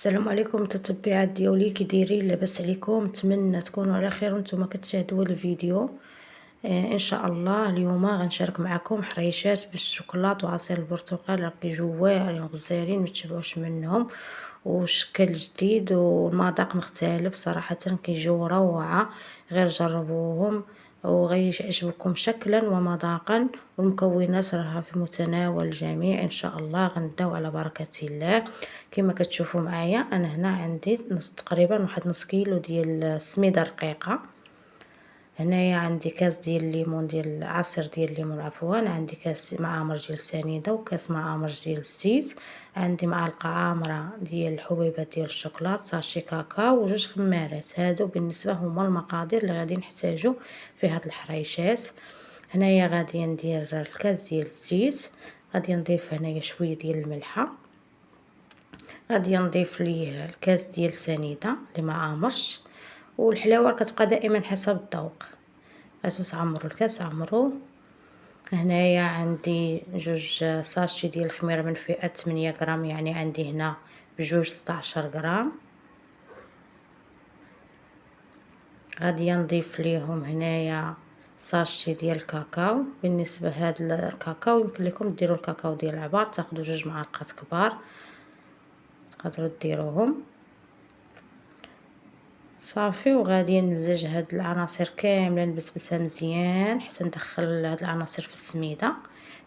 السلام عليكم متتبعات ديالي، كي دايرين؟ لاباس عليكم؟ نتمنى تكونوا على خير وانتم كتشاهدوا هذا الفيديو. ان شاء الله اليوم غنشارك معكم حريشات بالشوكولات وعصير البرتقال، راه كيجيو واعرين وغزالين متشبعوش منهم، وشكل جديد والمذاق مختلف صراحه، كيجيو روعه. غير جربوهم وغيعجبكم شكلا ومذاقا، والمكونات راها في متناول الجميع. ان شاء الله غنبداو على بركه الله. كما كتشوفوا معايا انا هنا عندي تقريبا واحد نص كيلو ديال السميده رقيقه. هنايا عندي كاس ديال الليمون، ديال عصير ديال الليمون عفوا، عندي كاس معامر ديال السنيده وكاس معامر ديال الزيت، عندي معلقه عامره ديال الحبيبات ديال الشوكولات، ساشي كاكاو وجوج خمارات. هادو بالنسبه هما المقادير اللي غادي نحتاجو في هاد الحريشات. هنايا غادي ندير الكاس ديال الزيت، غادي نضيف هنايا شويه ديال الملحه، غادي نضيف ليه الكاس ديال السنيده اللي ما عامرش، والحلاوه كتبقى دائما حسب الذوق. غادي تعمروا الكاس، عمروه. هنايا عندي جوج ساشي ديال الخميره من فئه 8 غرام، يعني عندي هنا بجوج 16 غرام. غادي نضيف ليهم هنايا ساشي ديال الكاكاو. بالنسبه هاد الكاكاو يمكن لكم ديروا الكاكاو ديال العبار، تاخذوا جوج معالق كبار تقدروا ديروهم صافي. وغادي نمزج هاد العناصر كامله، نبسبسها مزيان حتى ندخل هاد العناصر في السميده.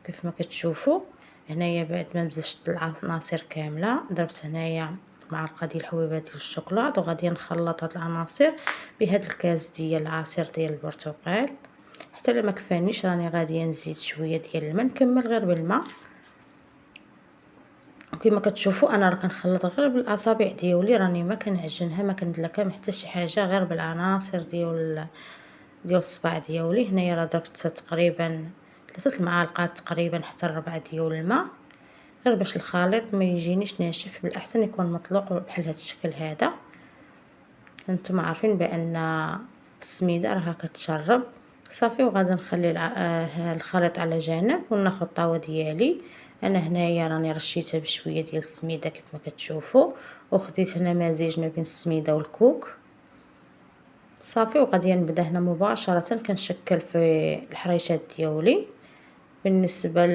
كيف ما كتشوفوا هنايا بعد ما مزجت العناصر كامله، درت هنايا معلقه ديال الحبيبات ديال الشوكولاط، وغادي نخلط هاد العناصر بهاد الكاس ديال العصير ديال البرتقال. حتى لما كفانيش راني غادي نزيد شويه ديال الماء، نكمل غير بالماء. وكما كتشوفوا انا راه كنخلط غير بالاصابع ديالي، راني ما كنعجنها ما كندلكها حتى شي حاجه، غير بالعناصر ديال الصباع ديالي. هنايا راه درت تقريبا 3 المعالق تقريبا حتى 4 ديال الماء، غير باش الخليط ما يجينيش ناشف، بالاحسن يكون مطلوق بحال هذا الشكل هذا. انتم عارفين بان السميده راها كتشرب صافي. وغادي نخلي الخليط على جنب وناخذ الطاوه ديالي. انا هنايا راني رشيتها بشويه ديال السميده كيف ما كتشوفوا، وخديت هنا مزيج ما بين السميده والكوك صافي. وغادي نبدا هنا مباشره كنشكل في الحريشات ديالي. بالنسبه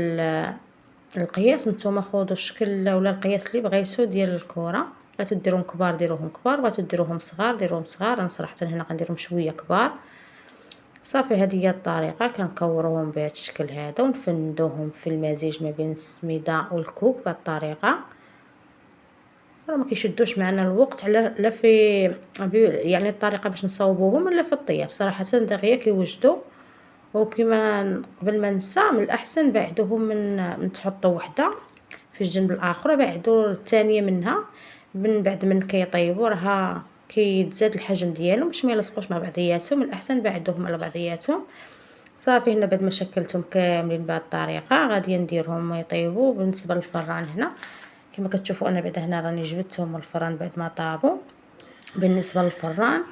للقياس نتوما خذوا الشكل ولا القياس اللي بغيتو ديال الكره، بغيتو ديروهم كبار ديروهم كبار، بغيتو ديروهم صغار ديروهم صغار. انا صراحه هنا غنديرهم شويه كبار صافي. هذه هي الطريقه، كنكوروهم بهذا الشكل هذا ونفندوهم في المزيج ما بين السميده والكوك بهذه الطريقه. راه ما كيشدوش معنا الوقت على لا في يعني الطريقه باش نصاوبوهم ولا في الطياب، صراحه دغيا كيوجدوا. وكما قبل ما ننسى، من الاحسن بعدوهم من تحطوا وحده في الجنب الاخر، بعدوا الثانيه منها من بعد من كيطيبوا راها كيتزاد الحجم ديالهم باش ما يلصقوش مع بعضياتهم. الاحسن بعدوهم على بعضياتهم صافي. هنا بعد ما شكلتهم كاملين بهذه الطريقه غادي نديرهم يطيبوا. بالنسبه للفران هنا كما كتشوفوا انا بعد هنا راني جبدتهم الفران بعد ما طابوا. بالنسبه للفران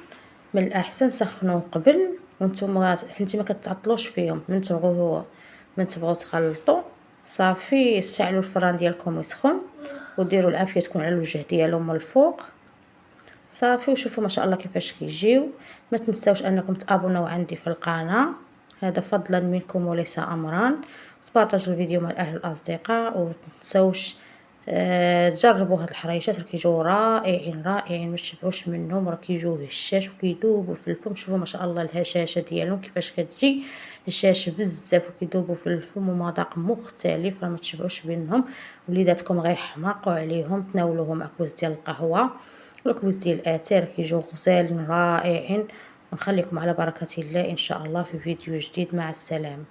من الاحسن سخنوه قبل، وانتم حيت ما كتعطلوش فيهم من تبغوا تخلطوا صافي. استعلوا الفران ديالكم يسخن وديروا العافيه تكون على الوجه ديالهم من الفوق صافي. وشوفوا ما شاء الله كيفاش كيجيو. ما تنساوش انكم تابوناو عندي في القناه، هذا فضلا منكم وليس امرا. تبارطاجوا الفيديو مع الاهل والاصدقاء، ومتنساوش تجربوا هاد الحريشات، راه كيجيو رائعين رائعين ما تشبعوش منهم، راه كيجيو هشاش وكيذوبوا في الفم. شوفوا ما شاء الله الهشاشه ديالهم كيفاش كتجي هشاشه بزاف، وكيذوبوا في الفم ومذاق مختلف، راه ما تشبعوش منهم. وليداتكم غيحماقوا عليهم. تناولوهم مع كوز ديال القهوه ولا كوز ديال الاتاي، راه كيجيو غزالين رائعين. ونخليكم على بركه الله ان شاء الله في فيديو جديد. مع السلامه.